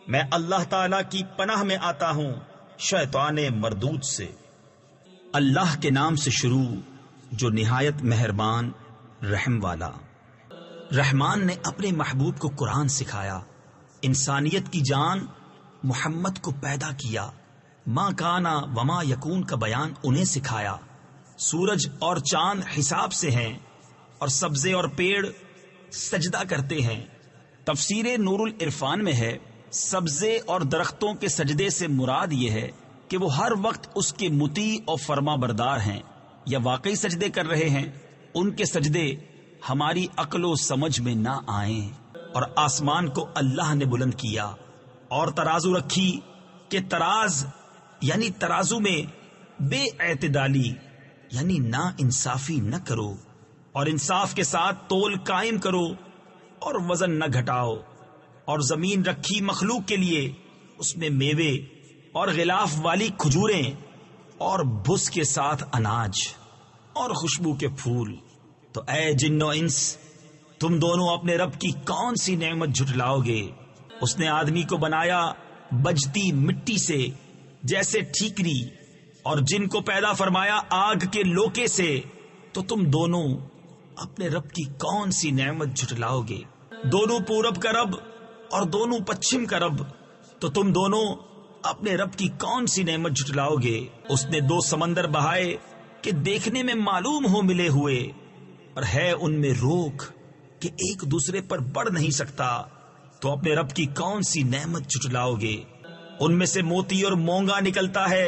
میں اللہ تعالی کی پناہ میں آتا ہوں شیطان مردود سے۔ اللہ کے نام سے شروع جو نہایت مہربان رحم والا۔ رحمان نے اپنے محبوب کو قرآن سکھایا، انسانیت کی جان محمد کو پیدا کیا، ماں کانا وما یکون کا بیان انہیں سکھایا۔ سورج اور چاند حساب سے ہیں اور سبزے اور پیڑ سجدہ کرتے ہیں۔ تفسیر نور العرفان میں ہے، سبزے اور درختوں کے سجدے سے مراد یہ ہے کہ وہ ہر وقت اس کے مطیع اور فرما بردار ہیں یا واقعی سجدے کر رہے ہیں۔ ان کے سجدے ہماری عقل و سمجھ میں نہ آئیں۔ اور آسمان کو اللہ نے بلند کیا اور ترازو رکھی کہ تراز یعنی ترازو میں بے اعتدالی یعنی نا انصافی نہ کرو، اور انصاف کے ساتھ تول قائم کرو اور وزن نہ گھٹاؤ۔ اور زمین رکھی مخلوق کے لیے، اس میں میوے اور غلاف والی کھجوریں اور بھس کے ساتھ اناج اور خوشبو کے پھول۔ تو اے جن و انس، تم دونوں اپنے رب کی کون سی نعمت جھٹلاؤ گے؟ اس نے آدمی کو بنایا بجتی مٹی سے جیسے ٹھیکری، اور جن کو پیدا فرمایا آگ کے لوکے سے، تو تم دونوں اپنے رب کی کون سی نعمت جھٹلاؤ گے؟ دونوں پورب کا رب اور دونوں پچھم کا رب، تو تم دونوں اپنے رب کی کون سی نعمت جھٹلاؤ گے؟ اس نے دو سمندر بہائے کہ دیکھنے میں معلوم ہو ملے ہوئے، اور ہے ان میں روک کہ ایک دوسرے پر بڑھ نہیں سکتا، تو اپنے رب کی کون سی نعمت جھٹلاؤ گے؟ ان میں سے موتی اور مونگا نکلتا ہے،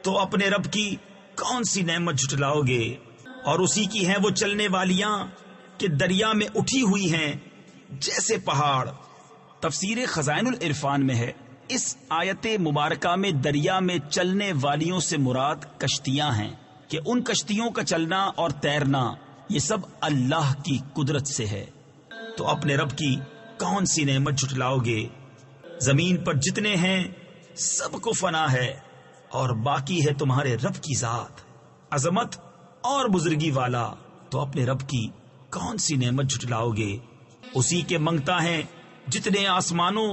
تو اپنے رب کی کون سی نعمت جھٹلاؤ گے؟ اور اسی کی ہیں وہ چلنے والیاں کہ دریا میں اٹھی ہوئی ہیں جیسے پہاڑ۔ تفسیر خزائن العرفان میں ہے، اس آیت مبارکہ میں دریا میں چلنے والیوں سے مراد کشتیاں ہیں کہ ان کشتیوں کا چلنا اور تیرنا یہ سب اللہ کی قدرت سے ہے۔ تو اپنے رب کی کون سی نعمت جھٹلاؤ گے؟ زمین پر جتنے ہیں سب کو فنا ہے، اور باقی ہے تمہارے رب کی ذات، عظمت اور بزرگی والا۔ تو اپنے رب کی کون سی نعمت جھٹلاؤ گے؟ اسی کے منگتا ہے جتنے آسمانوں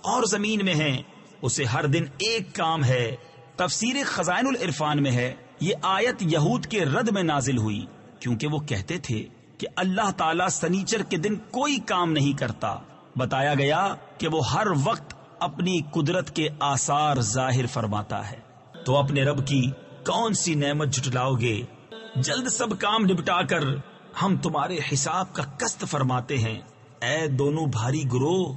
اور زمین میں ہیں، اسے ہر دن ایک کام ہے۔ تفسیر خزائن العرفان میں ہے، یہ آیت یہود کے رد میں نازل ہوئی، کیونکہ وہ کہتے تھے کہ اللہ تعالیٰ سنیچر کے دن کوئی کام نہیں کرتا۔ بتایا گیا کہ وہ ہر وقت اپنی قدرت کے آثار ظاہر فرماتا ہے۔ تو اپنے رب کی کون سی نعمت جھٹلاؤ گے؟ جلد سب کام نپٹا کر ہم تمہارے حساب کا قسط فرماتے ہیں، اے دونوں بھاری گروہ۔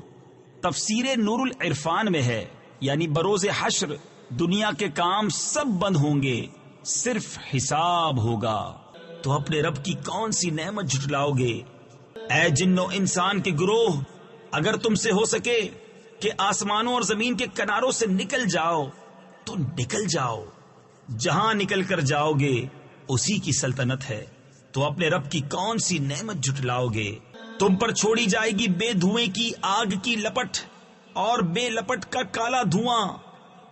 تفسیر نور العرفان میں ہے، یعنی بروز حشر دنیا کے کام سب بند ہوں گے، صرف حساب ہوگا۔ تو اپنے رب کی کون سی نعمت جھٹلاؤ گے؟ اے جن و انسان کے گروہ، اگر تم سے ہو سکے کہ آسمانوں اور زمین کے کناروں سے نکل جاؤ تو نکل جاؤ، جہاں نکل کر جاؤ گے اسی کی سلطنت ہے۔ تو اپنے رب کی کون سی نعمت جھٹلاؤ گے؟ تم پر چھوڑی جائے گی بے دھوئیں کی آگ کی لپٹ اور بے لپٹ کا کالا دھواں،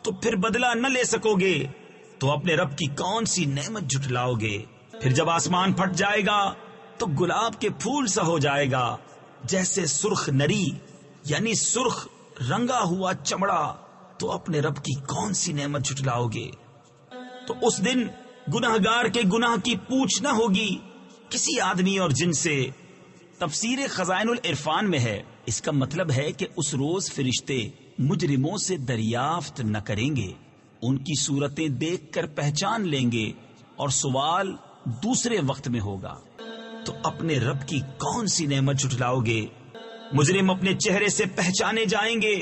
تو پھر بدلہ نہ لے سکو گے۔ تو اپنے رب کی کون سی نعمت جھٹلاؤ گے؟ پھر جب آسمان پھٹ جائے گا تو گلاب کے پھول سا ہو جائے گا، جیسے سرخ نری یعنی سرخ رنگا ہوا چمڑا۔ تو اپنے رب کی کون سی نعمت جھٹلاؤ گے؟ تو اس دن گناہگار کے گناہ کی پوچھ نہ ہوگی کسی آدمی اور جن سے۔ تفسیر خزائن العرفان میں ہے، اس کا مطلب ہے کہ اس روز فرشتے مجرموں سے دریافت نہ کریں گے، ان کی صورتیں دیکھ کر پہچان لیں گے، اور سوال دوسرے وقت میں ہوگا۔ تو اپنے رب کی کون سی نعمت جھٹلاؤ گے؟ مجرم اپنے چہرے سے پہچانے جائیں گے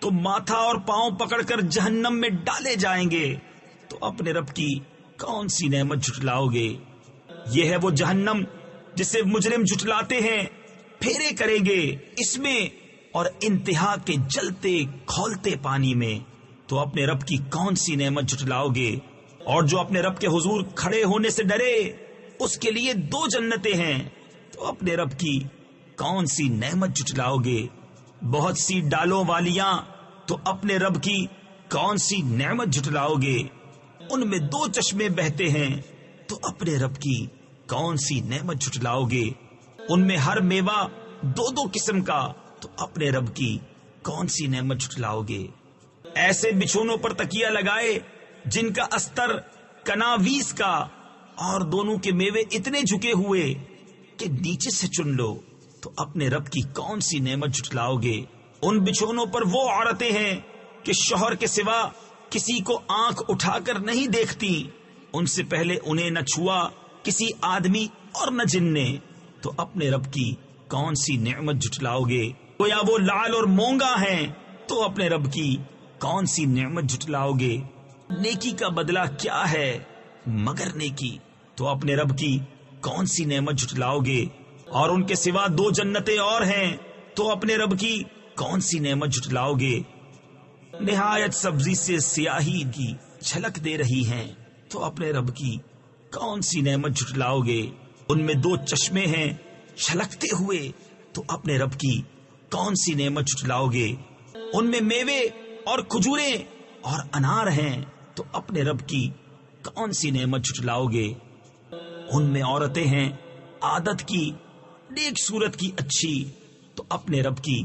تو ماتھا اور پاؤں پکڑ کر جہنم میں ڈالے جائیں گے۔ تو اپنے رب کی کون سی نعمت جھٹلاؤ گے؟ یہ ہے وہ جہنم جسے مجرم جھٹلاتے ہیں، پھیرے کریں گے اس میں اور انتہا کے جلتے کھولتے پانی میں۔ تو اپنے رب کی کون سی نعمت جھٹلاؤ گے؟ اور جو اپنے رب کے حضور کھڑے ہونے سے ڈرے اس کے لیے 2 جنتیں ہیں۔ تو اپنے رب کی کون سی نعمت جھٹلاؤ گے؟ بہت سی ڈالوں والیاں، تو اپنے رب کی کون سی نعمت جھٹلاؤ گے؟ ان میں 2 چشمے بہتے ہیں، تو اپنے رب کی کون سی نعمت جھٹلاؤ گے؟ ان میں ہر میوہ 2 قسم کا، تو اپنے رب کی کون سی نعمت جھٹلاؤ گے؟ ایسے بچھونوں پر تکیہ لگائے جن کا استر کناویس کا اور دونوں کے میوے اتنے جھکے ہوئے کہ نیچے سے چن لو، تو اپنے رب کی کون سی نعمت جھٹلاؤ گے؟ ان بچھونوں پر وہ عورتیں ہیں کہ شوہر کے سوا کسی کو آنکھ اٹھا کر نہیں دیکھتی، ان سے پہلے انہیں نہ چھوا کسی آدمی اور نہ جن نے، تو اپنے رب کی کون سی نعمت جھٹلاؤ گے؟ گویا وہ لعل اور مونگا ہیں، تو اپنے رب کی کون سی نعمت جھٹلاؤ گے؟ نیکی کا بدلہ کیا ہے مگر نیکی، تو اپنے رب کی کون سی نعمت جھٹلاؤ گے؟ اور ان کے سوا 2 جنتیں اور ہیں، تو اپنے رب کی کون سی نعمت جھٹلاؤ گے؟ نہایت سبزی سے سیاہی کی جھلک دے رہی ہیں، تو اپنے رب کی کون سی نعمت جھٹلاؤ گے؟ ان میں 2 چشمے ہیں چھلکتے ہوئے، تو اپنے رب کی کون سی نعمت جھٹلاؤ گے؟ ان میں میوے اور کھجوریں اور انار ہیں، تو اپنے رب کی کون سی نعمت جھٹلاؤ گے؟ ان میں عورتیں ہیں عادت کی نیک صورت کی اچھی، تو اپنے رب کی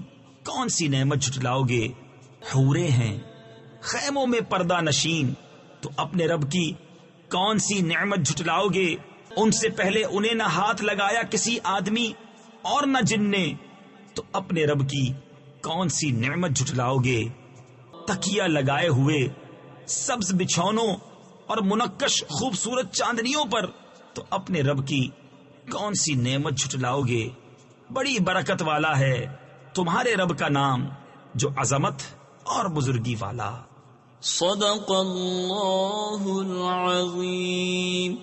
کون سی نعمت جھٹلاؤ گے؟ حوریں ہیں خیموں میں پردہ نشین، تو اپنے رب کی کون سی نعمت جھٹلاؤ گے؟ ان سے پہلے انہیں نہ ہاتھ لگایا کسی آدمی اور نہ جن نے، تو اپنے رب کی کون سی نعمت جھٹلاؤ گے؟ تکیہ لگائے ہوئے سبز بچھونوں اور منقش خوبصورت چاندنیوں پر، تو اپنے رب کی کون سی نعمت جھٹلاؤ گے؟ بڑی برکت والا ہے تمہارے رب کا نام جو عظمت اور بزرگی والا۔ صدق اللہ العظیم۔